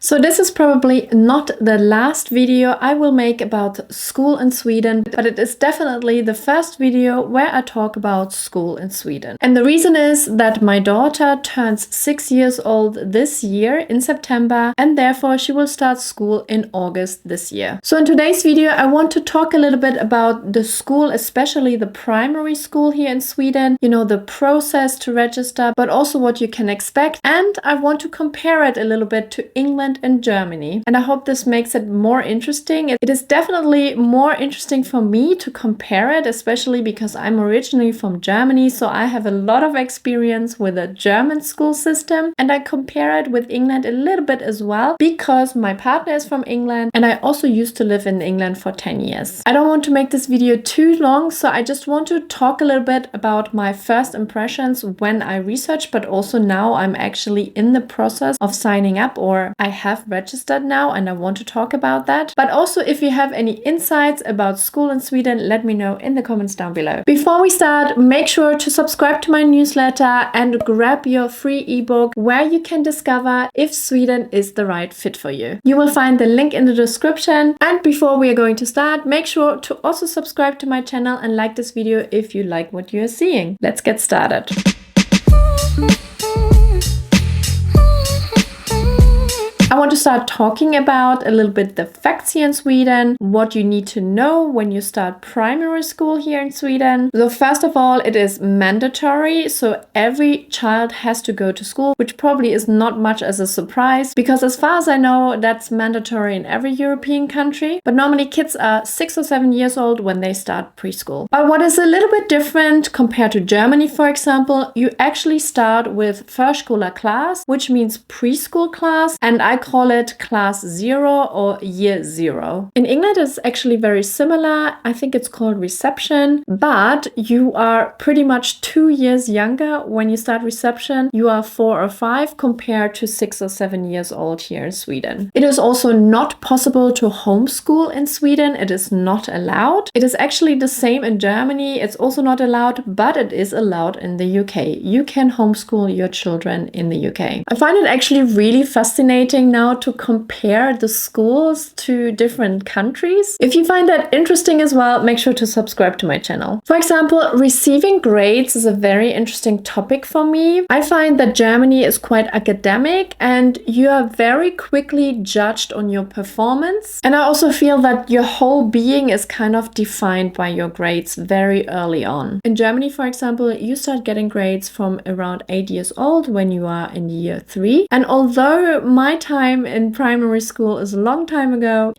So this is probably not the last video I will make about school in Sweden, but it is definitely the first video where I talk about school in Sweden. And the reason is that my daughter turns 6 years old this year in September, and therefore she will start school in August this year. So in today's video, I want to talk a little bit about the school, especially the primary school here in Sweden, you know, the process to register, but also what you can expect. And I want to compare it a little bit to England and Germany. And I hope this makes it more interesting. It is definitely more interesting for me to compare it, especially because I'm originally from Germany. So I have a lot of experience with a German school system, and I compare it with England a little bit as well because my partner is from England and I also used to live in England for 10 years. I don't want to make this video too long, so I just want to talk a little bit about my first impressions when I researched, but also now I'm actually in the process of signing up, or I have registered now, and I want to talk about that. But also, if you have any insights about school in Sweden, let me know in the comments down below. Before we start, make sure to subscribe to my newsletter and grab your free ebook where you can discover if Sweden is the right fit for you. You will find the link in the description. And before we are going to start, make sure to also subscribe to my channel and like this video if you like what you are seeing. Let's get started. I want to start talking about a little bit the facts here in Sweden, what you need to know when you start primary school here in Sweden. So first of all, it is mandatory. So every child has to go to school, which probably is not much as a surprise because as far as I know, that's mandatory in every European country. But normally kids are 6 or 7 years old when they start preschool. But what is a little bit different compared to Germany, for example, you actually start with Förskola class, which means preschool class, and I call it class 0 or year 0. In England, it's actually very similar. I think it's called reception, but you are pretty much 2 years younger when you start reception. You are 4 or 5 compared to 6 or 7 years old here in Sweden. It is also not possible to homeschool in Sweden. It is not allowed. It is actually the same in Germany. It's also not allowed, but it is allowed in the UK. You can homeschool your children in the UK. I find it actually really fascinating now to compare the schools to different countries. If you find that interesting as well, make sure to subscribe to my channel. For example, receiving grades is a very interesting topic for me. I find that Germany is quite academic and you are very quickly judged on your performance. And I also feel that your whole being is kind of defined by your grades very early on. In Germany, for example, you start getting grades from around 8 years old when you are in year 3. And although my time in primary school is a long time ago,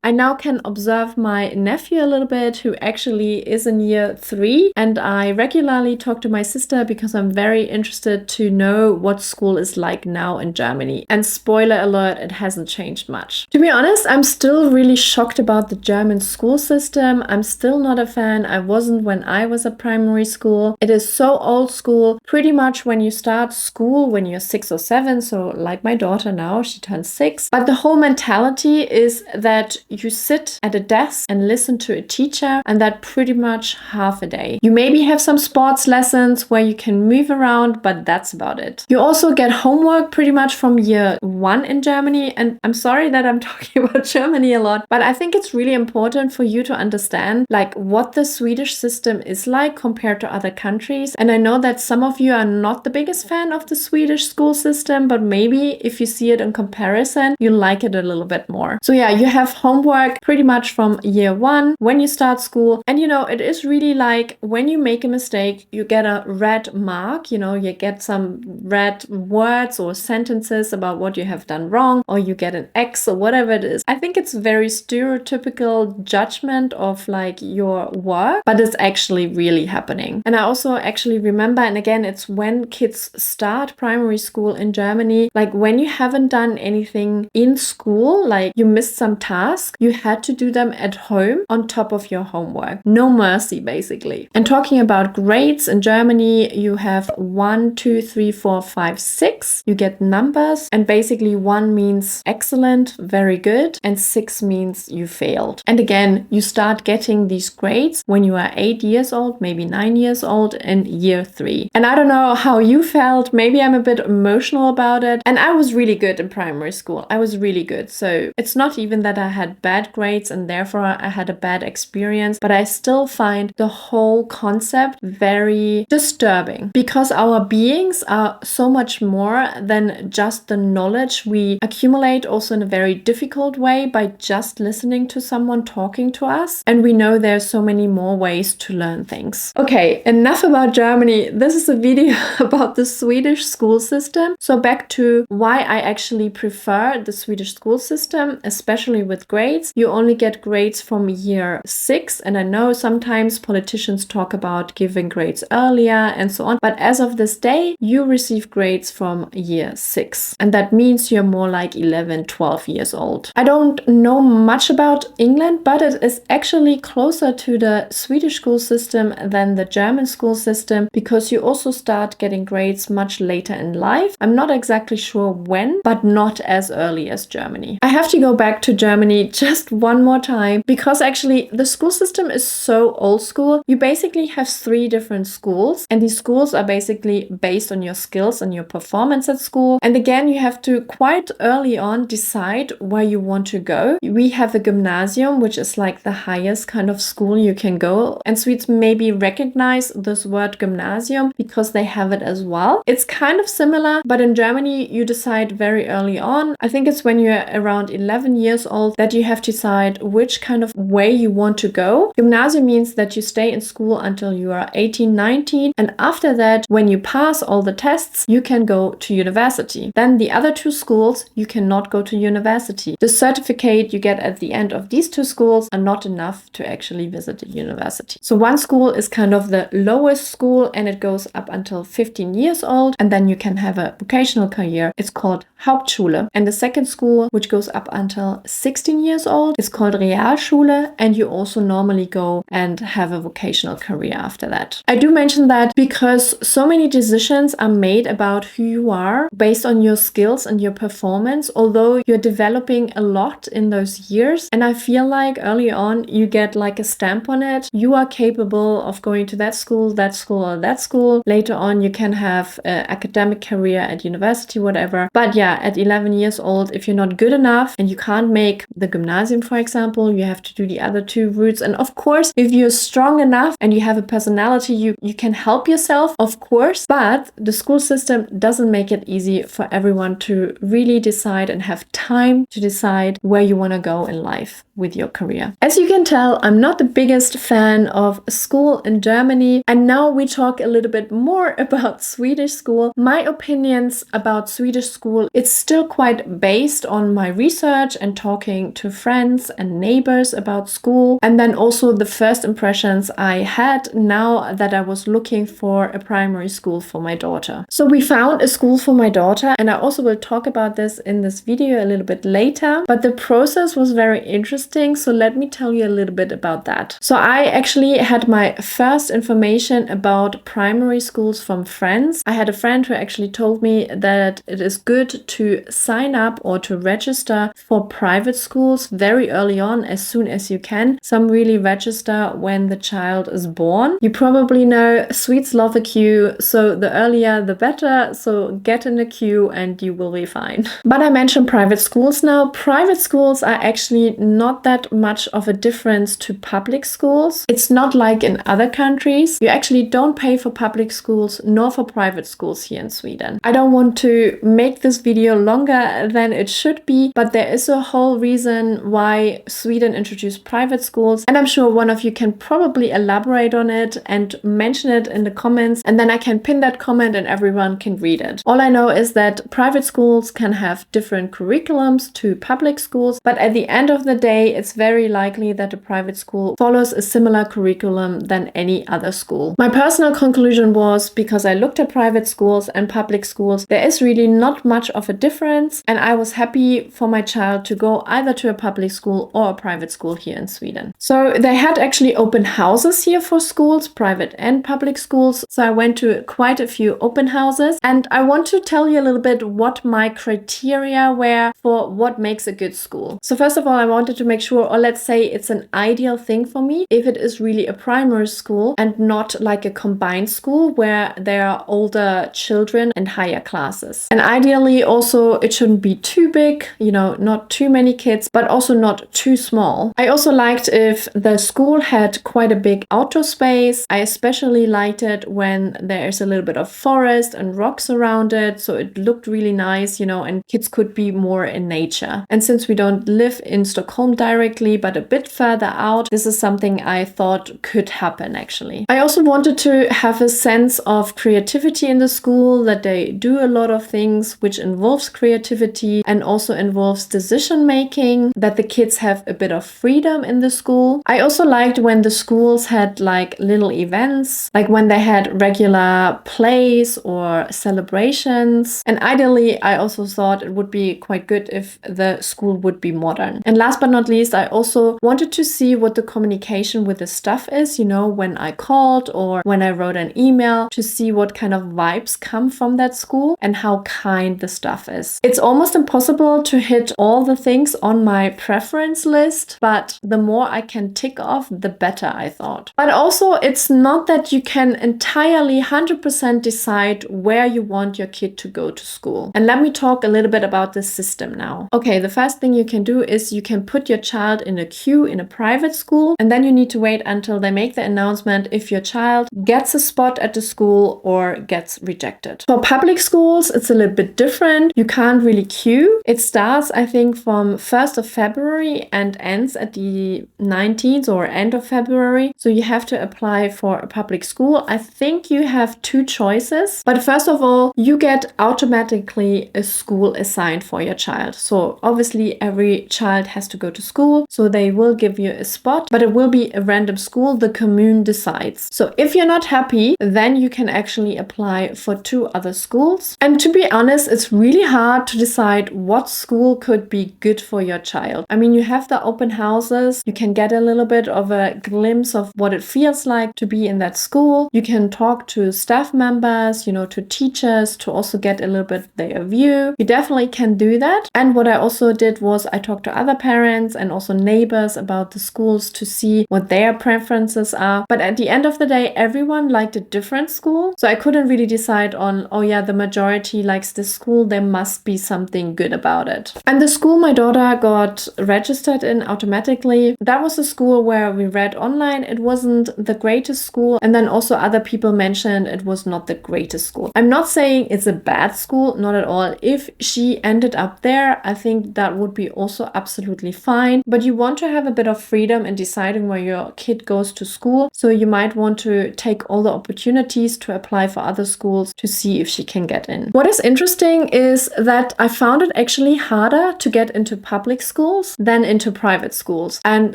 I now can observe my nephew a little bit who actually is in year 3, and I regularly talk to my sister because I'm very interested to know what school is like now in Germany. And spoiler alert, it hasn't changed much. To be honest, I'm still really shocked about the German school system. I'm still not a fan. I wasn't when I was at primary school. It is so old school. Pretty much when you start school when you're 6 or 7, so like my daughter now, she turns 6. But the whole mentality is that you sit at a desk and listen to a teacher, and that pretty much half a day. You maybe have some sports lessons where you can move around, but that's about it. You also get homework pretty much from year 1 in Germany. And I'm sorry that I'm talking about Germany a lot, but I think it's really important for you to understand like what the Swedish system is like compared to other countries. And I know that some of you are not the biggest fan of the Swedish school system, but maybe if you see it in comparison, you like it a little bit more. So yeah, you have homework pretty much from year 1 when you start school. And you know, it is really like when you make a mistake, you get a red mark, you know, you get some red words or sentences about what you have done wrong, or you get an X or whatever it is. I think it's very stereotypical judgment of like your work, but it's actually really happening. And I also actually remember, and again, it's when kids start primary school in Germany, like when you haven't done anything in school, like you missed some task, you had to do them at home on top of your homework. No mercy, basically. And talking about grades in Germany, you have 1, 2, 3, 4, 5, 6. You get numbers, and basically 1 means excellent, very good, and 6 means you failed. And again, you start getting these grades when you are 8 years old, maybe 9 years old in year 3. And I don't know how you felt, maybe I'm a bit emotional about it. And I was really good in primary school. I was really good. So it's not even that I had bad grades and therefore I had a bad experience, but I still find the whole concept very disturbing because our beings are so much more than just the knowledge we accumulate also in a very difficult way by just listening to someone talking to us. And we know there's so many more ways to learn things. Okay, enough about Germany. This is a video about the Swedish school system. So back to why I actually prefer the Swedish school system, especially with grades. You only get grades from year 6, and I know sometimes politicians talk about giving grades earlier and so on, but as of this day, you receive grades from year 6, and that means you're more like 11, 12 years old. I don't know much about England, but it is actually closer to the Swedish school system than the German school system because you also start getting grades much later in life. I'm not exactly sure when, but not as early as Germany. I have to go back to Germany just one more time because actually the school system is so old school. You basically have 3 different schools, and these schools are basically based on your skills and your performance at school. And again, you have to quite early on decide where you want to go. We have a gymnasium, which is like the highest kind of school you can go, and Swedes maybe recognize this word gymnasium because they have it as well. It's kind of similar, but in Germany you decide very early on. I think it's when you're around 11 years old that you have to decide which kind of way you want to go. Gymnasium means that you stay in school until you are 18, 19, and after that, when you pass all the tests, you can go to university. Then the other 2 schools, you cannot go to university. The certificate you get at the end of these 2 schools are not enough to actually visit a university. So one school is kind of the lowest school and it goes up until 15 years old, and then you can have a vocational career. It's called Hauptschule. And the second school, which goes up until 16 years old, is called Realschule, and you also normally go and have a vocational career after that. I do mention that because so many decisions are made about who you are based on your skills and your performance, although you're developing a lot in those years. And I feel like early on you get like a stamp on it. You are capable of going to that school, or that school. Later on you can have an academic career at university, whatever. But yeah, at 11 years old, if you're not good enough and you can't make the gymnasium, for example, you have to do the other 2 routes. And of course, if you're strong enough and you have a personality, you can help yourself, of course. But the school system doesn't make it easy for everyone to really decide and have time to decide where you want to go in life with your career. As you can tell, I'm not the biggest fan of school in Germany. And now we talk a little bit more about Swedish school. My opinions about Swedish school, it's still quite based on my research and talking to friends and neighbors about school. And then also the first impressions I had now that I was looking for a primary school for my daughter. So we found a school for my daughter, and I also will talk about this in this video a little bit later. But the process was very interesting, so let me tell you a little bit about that. So I actually had my first information about primary schools from friends. I had a friend who actually told me that it is good to sign up or to register for private schools very early on, as soon as you can. Some really register when the child is born. You probably know Swedes love a queue, so the earlier the better. So get in the queue and you will be fine. But I mentioned private schools now. Private schools are actually not that much of a difference to public schools. It's not like in other countries. You actually don't pay for public schools nor for private schools here in Sweden. I don't want to make this video longer than it should be, but there is a whole reason why Sweden introduced private schools, and I'm sure one of you can probably elaborate on it and mention it in the comments, and then I can pin that comment and everyone can read it. All I know is that private schools can have different curriculums to public schools, but at the end of the day, it's very likely that a private school follows a similar curriculum than any other school. My personal conclusion was, because I looked at private schools and public schools, there is really not much of a difference, and I was happy for my child to go either to a public school or a private school here in Sweden. So they had actually open houses here for schools, private and public schools. So I went to quite a few open houses, and I want to tell you a little bit what my criteria were for what makes a good school. So first of all, I wanted to make sure, or let's say it's an ideal thing for me, if it is really a primary school and not like a combined school where there are older children and higher classes. And I ideally also it shouldn't be too big, you know, not too many kids, but also not too small. I also liked if the school had quite a big outdoor space. I especially liked it when there is a little bit of forest and rocks around it, so it looked really nice, you know, and kids could be more in nature. And since we don't live in Stockholm directly, but a bit further out, this is something I thought could happen actually. I also wanted to have a sense of creativity in the school, that they do a lot of things which involves creativity and also involves decision making, that the kids have a bit of freedom in the school. I also liked when the schools had like little events, like when they had regular plays or celebrations. And ideally, I also thought it would be quite good if the school would be modern. And last but not least, I also wanted to see what the communication with the staff is, you know, when I called or when I wrote an email, to see what kind of vibes come from that school and how kind the staff is. It's almost impossible to hit all the things on my preference list, but the more I can tick off, the better, I thought. But also, it's not that you can entirely 100% decide where you want your kid to go to school. And let me talk a little bit about the system now. Okay, the first thing you can do is you can put your child in a queue in a private school, and then you need to wait until they make the announcement if your child gets a spot at the school or gets rejected. For public schools, it's a little bit different. You can't really queue. It starts, I think, from 1st of February and ends at the 19th or end of February. So you have to apply for a public school. I think you have two choices. But first of all, you get automatically a school assigned for your child. So obviously every child has to go to school. So they will give you a spot, but it will be a random school. The commune decides. So if you're not happy, then you can actually apply for 2 other schools. And to be honest, it's really hard to decide what school could be good for your child. I mean, you have the open houses. You can get a little bit of a glimpse of what it feels like to be in that school. You can talk to staff members, you know, to teachers, to also get a little bit their view. You definitely can do that. And what I also did was I talked to other parents and also neighbors about the schools to see what their preferences are. But at the end of the day, everyone liked a different school. So I couldn't really decide on, oh yeah, the majority likes this school, there must be something good about it. And the school my daughter got registered in automatically, that was a school where we read online. It wasn't the greatest school. And then also other people mentioned it was not the greatest school. I'm not saying it's a bad school, not at all. If she ended up there, I think that would be also absolutely fine. But you want to have a bit of freedom in deciding where your kid goes to school. So you might want to take all the opportunities to apply for other schools to see if she can get in. What is interesting is that I found it actually harder to get into public schools than into private schools. And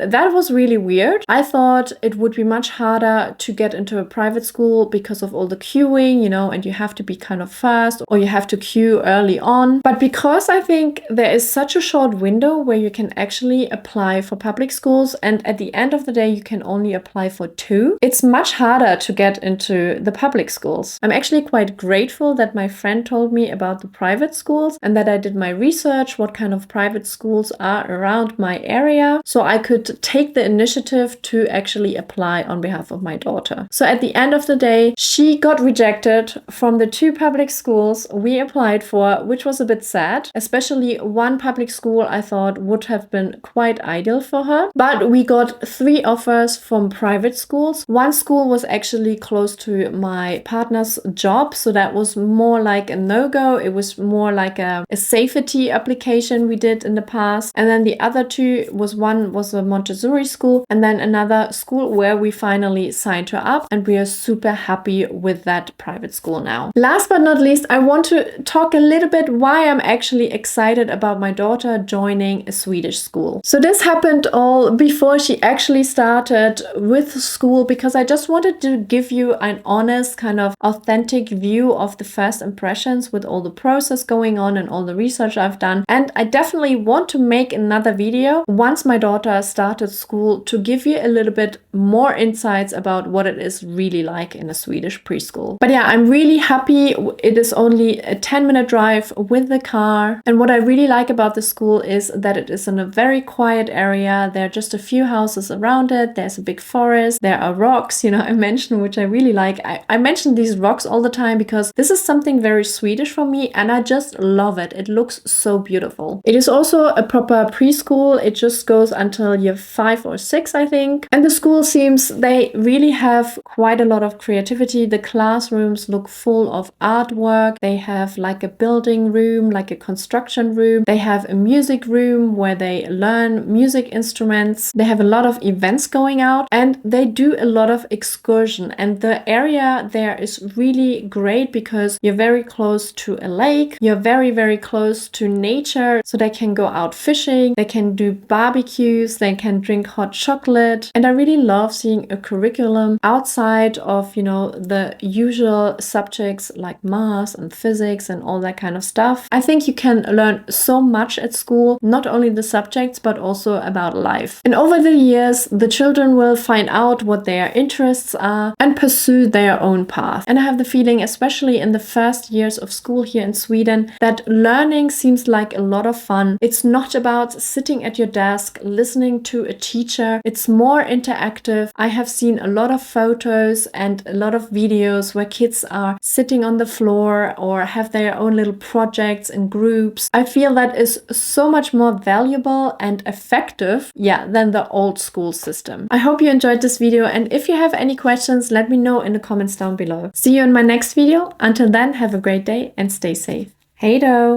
that was really weird. I thought it would be much harder to get into a private school because of all the queuing, you know, and you have to be kind of fast or you have to queue early on. But because I think there is such a short window where you can actually apply for public schools, and at the end of the day, you can only apply for 2, it's much harder to get into the public schools. I'm actually quite grateful that my friend told me about the private schools and that I did my research, what kind of private schools are around my area, so I could take the initiative to actually apply on behalf of my daughter. So at the end of the day, she got rejected from the 2 public schools we applied for, which was a bit sad. Especially one public school I thought would have been quite ideal for her. But we got 3 offers from private schools. One school was actually close to my partner's job, so that was more like a no-go. It was more like a safety application we did in the past. And then the other 2 one was a Montessori school, and then another school where we finally signed her up, and we are super happy with that private school now. Last but not least, I want to talk a little bit why I'm actually excited about my daughter joining a Swedish school. So this happened all before she actually started with school, because I just wanted to give you an honest, kind of authentic view of the first impressions with all the process going on and all the research I've done. And I definitely want to make another video once my daughter started school to give you a little bit more insights about what it is really like in a Swedish preschool. But yeah, I'm really happy. It is only a 10-minute drive with the car. And what I really like about the school is that it is in a very quiet area. There are just a few houses around it. There's a big forest. There are rocks, I mentioned, which I really like. I mention these rocks all the time because this is something very Swedish for me. me, and I just love it. It looks so beautiful. It is also a proper preschool. It just goes until year 5 or 6, I think. And the school seems they really have quite a lot of creativity. The classrooms look full of artwork. They have like a building room, like a construction room. They have a music room where they learn music instruments. They have a lot of events going out, and they do a lot of excursion. And the area there is really great because you're very close to a lake. You're very, very close to nature. So they can go out fishing. They can do barbecues. They can drink hot chocolate. And I really love seeing a curriculum outside of, you know, the usual subjects like math and physics and all that kind of stuff. I think you can learn so much at school, not only the subjects, but also about life. And over the years, the children will find out what their interests are and pursue their own path. And I have the feeling, especially in the first years of school here in Sweden, that learning seems like a lot of fun. It's not about sitting at your desk, listening to a teacher. It's more interactive. I have seen a lot of photos and a lot of videos where kids are sitting on the floor or have their own little projects in groups. I feel that is so much more valuable and effective, than the old school system. I hope you enjoyed this video, and if you have any questions, let me know in the comments down below. See you in my next video. Until then, have a great day and stay safe. Hey do!